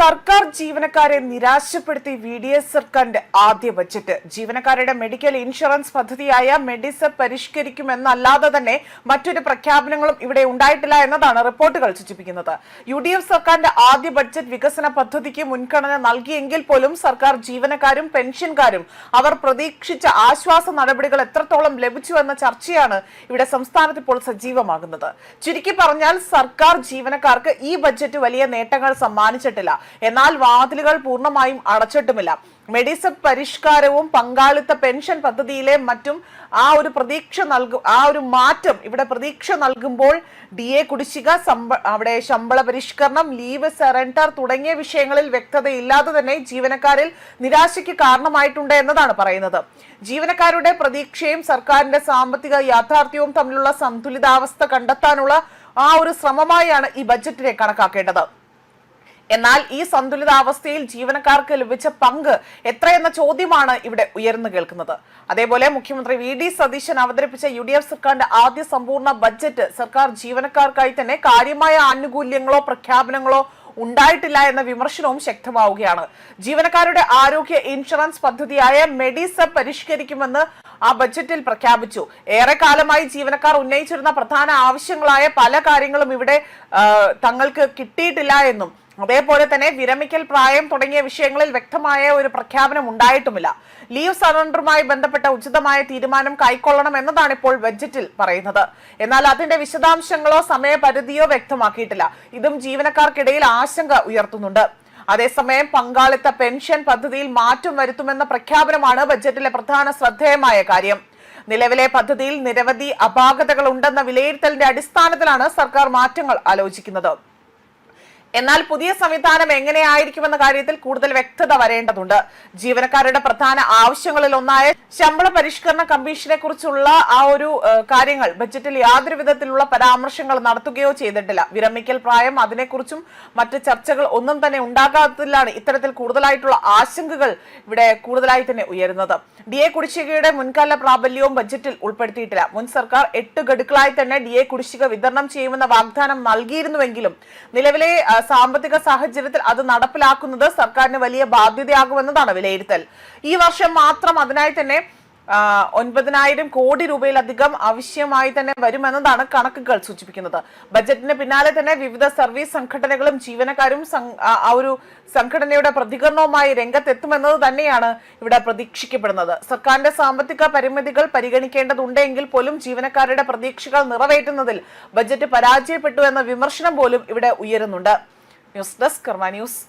സർക്കാർ ജീവനക്കാരെ നിരാശപ്പെടുത്തി VDS സർക്കാരിന്റെ ആദ്യ ബജറ്റ്. ജീവനക്കാരുടെ മെഡിക്കൽ ഇൻഷുറൻസ് പദ്ധതിയായ മെഡിസെപ് പരിഷ്കരിക്കുമെന്നല്ലാതെ തന്നെ മറ്റൊരു പ്രഖ്യാപനങ്ങളും ഇവിടെ ഉണ്ടായിട്ടില്ല എന്നതാണ് റിപ്പോർട്ടുകൾ സൂചിപ്പിക്കുന്നത്. UDF സർക്കാരിന്റെ ആദ്യ ബഡ്ജറ്റ് വികസന പദ്ധതിക്ക് മുൻഗണന നൽകിയെങ്കിൽ പോലും സർക്കാർ ജീവനക്കാരും പെൻഷൻകാരും അവർ പ്രതീക്ഷിച്ച ആശ്വാസ നടപടികൾ എത്രത്തോളം ലഭിച്ചു എന്ന ചർച്ചയാണ് ഇവിടെ സംസ്ഥാനത്ത് ഇപ്പോൾ സജീവമാകുന്നത്. ചുരുക്കി പറഞ്ഞാൽ സർക്കാർ ജീവനക്കാർക്ക് ഈ ബജറ്റ് വലിയ നേട്ടങ്ങൾ സമ്മാനിച്ചിട്ടില്ല. എന്നാൽ വാതിലുകൾ പൂർണ്ണമായും അടച്ചിട്ടുമില്ല. മെഡിസെപ് പരിഷ്കാരവും പങ്കാളിത്ത പെൻഷൻ പദ്ധതിയിലെ മറ്റും ആ ഒരു മാറ്റം ഇവിടെ പ്രതീക്ഷ നൽകുമ്പോൾ DA കുടിശ്ശിക, ശമ്പള പരിഷ്കരണം, ലീവ് സറണ്ടർ തുടങ്ങിയ വിഷയങ്ങളിൽ വ്യക്തതയില്ലാതെ തന്നെ ജീവനക്കാരിൽ നിരാശയ്ക്ക് കാരണമായിട്ടുണ്ട് എന്നതാണ് പറയുന്നത്. ജീവനക്കാരുടെ പ്രതീക്ഷയും സർക്കാരിന്റെ സാമ്പത്തിക യാഥാർത്ഥ്യവും തമ്മിലുള്ള സന്തുലിതാവസ്ഥ കണ്ടെത്താനുള്ള ഒരു ശ്രമമായാണ് ഈ ബജറ്റിനെ കണക്കാക്കേണ്ടത്. എന്നാൽ ഈ സന്തുലിതാവസ്ഥയിൽ ജീവനക്കാർക്ക് ലഭിച്ച പങ്ക് എത്രയെന്ന ചോദ്യമാണ് ഇവിടെ ഉയർന്നു കേൾക്കുന്നത്. അതേപോലെ മുഖ്യമന്ത്രി VD സതീശൻ അവതരിപ്പിച്ച UDF സർക്കാരിന്റെ ആദ്യ സമ്പൂർണ്ണ ബജറ്റ് സർക്കാർ ജീവനക്കാർക്കായി തന്നെ കാര്യമായ ആനുകൂല്യങ്ങളോ പ്രഖ്യാപനങ്ങളോ ഉണ്ടായിട്ടില്ല എന്ന വിമർശനവും ശക്തമാവുകയാണ്. ജീവനക്കാരുടെ ആരോഗ്യ ഇൻഷുറൻസ് പദ്ധതിയായ മെഡിസെപ് പരിഷ്കരിക്കുമെന്ന് ആ ബജറ്റിൽ പ്രഖ്യാപിച്ചു. ഏറെക്കാലമായി ജീവനക്കാർ ഉന്നയിച്ചിരുന്ന പ്രധാന ആവശ്യങ്ങളായ പല കാര്യങ്ങളും ഇവിടെ തങ്ങൾക്ക് കിട്ടിയിട്ടില്ല എന്നും അതേപോലെ തന്നെ വിരമിക്കൽ പ്രായം തുടങ്ങിയ വിഷയങ്ങളിൽ വ്യക്തമായ ഒരു പ്രഖ്യാപനം ഉണ്ടായിട്ടുമില്ല. ലീവ് സറണ്ടറുമായി ബന്ധപ്പെട്ട ഉചിതമായ തീരുമാനം കൈക്കൊള്ളണം എന്നതാണ് ഇപ്പോൾ ബജറ്റിൽ പറയുന്നത്. എന്നാൽ അതിന്റെ വിശദാംശങ്ങളോ സമയപരിധിയോ വ്യക്തമാക്കിയിട്ടില്ല. ഇതും ജീവനക്കാർക്കിടയിൽ ആശങ്ക ഉയർത്തുന്നുണ്ട്. അതേസമയം പങ്കാളിത്ത പെൻഷൻ പദ്ധതിയിൽ മാറ്റം വരുത്തുമെന്ന പ്രഖ്യാപനമാണ് ബജറ്റിലെ പ്രധാന ശ്രദ്ധേയമായ കാര്യം. നിലവിലെ പദ്ധതിയിൽ നിരവധി അപാകതകൾ ഉണ്ടെന്ന വിലയിരുത്തലിന്റെ അടിസ്ഥാനത്തിലാണ് സർക്കാർ മാറ്റങ്ങൾ ആലോചിക്കുന്നത്. എന്നാൽ പുതിയ സംവിധാനം എങ്ങനെയായിരിക്കുമെന്ന കാര്യത്തിൽ കൂടുതൽ വ്യക്തത വരേണ്ടതുണ്ട്. ജീവനക്കാരുടെ പ്രധാന ആവശ്യങ്ങളിൽ ഒന്നായ ശമ്പള പരിഷ്കരണ കമ്മീഷനെ കുറിച്ചുള്ള കാര്യങ്ങൾ ബജറ്റിൽ യാതൊരു വിധത്തിലുള്ള പരാമർശങ്ങൾ നടത്തുകയോ ചെയ്തിട്ടില്ല. വിരമിക്കൽ പ്രായം, അതിനെക്കുറിച്ചും മറ്റ് ചർച്ചകൾ ഒന്നും തന്നെ ഉണ്ടാകാത്തതിലാണ് ഇത്തരത്തിൽ കൂടുതലായിട്ടുള്ള ആശങ്കകൾ ഇവിടെ കൂടുതലായി തന്നെ ഉയരുന്നത്. DA കുടിശ്ശികയുടെ മുൻകാല പ്രാബല്യവും ബജറ്റിൽ ഉൾപ്പെടുത്തിയിട്ടില്ല. മുൻ സർക്കാർ 8 ഗഡുക്കളായി തന്നെ DA കുടിശ്ശിക വിതരണം ചെയ്യുമെന്ന വാഗ്ദാനം നൽകിയിരുന്നുവെങ്കിലും നിലവിലെ സാമ്പത്തിക സാഹചര്യത്തിൽ അത് നടപ്പിലാക്കുന്നത് സർക്കാരിന് വലിയ ബാധ്യതയാകുമെന്നതാണ് വിലയിരുത്തൽ. ഈ വർഷം മാത്രം അതിനായി തന്നെ 9,000 കോടി രൂപയിലധികം ആവശ്യമായി തന്നെ വരുമെന്നതാണ് കണക്കുകൾ സൂചിപ്പിക്കുന്നത്. ബജറ്റിന് പിന്നാലെ തന്നെ വിവിധ സർവീസ് സംഘടനകളും ജീവനക്കാരും സംഘടനയുടെ പ്രതികരണവുമായി രംഗത്തെത്തുമെന്നത് തന്നെയാണ് ഇവിടെ പ്രതീക്ഷിക്കപ്പെടുന്നത്. സർക്കാരിന്റെ സാമ്പത്തിക പരിമിതികൾ പരിഗണിക്കേണ്ടതുണ്ടെങ്കിൽ പോലും ജീവനക്കാരുടെ പ്രതീക്ഷകൾ നിറവേറ്റുന്നതിൽ ബജറ്റ് പരാജയപ്പെട്ടു എന്ന വിമർശനം പോലും ഇവിടെ ഉയരുന്നുണ്ട്. ന്യൂസ് ഡെസ്ക് കർമ്മ ന്യൂസ്.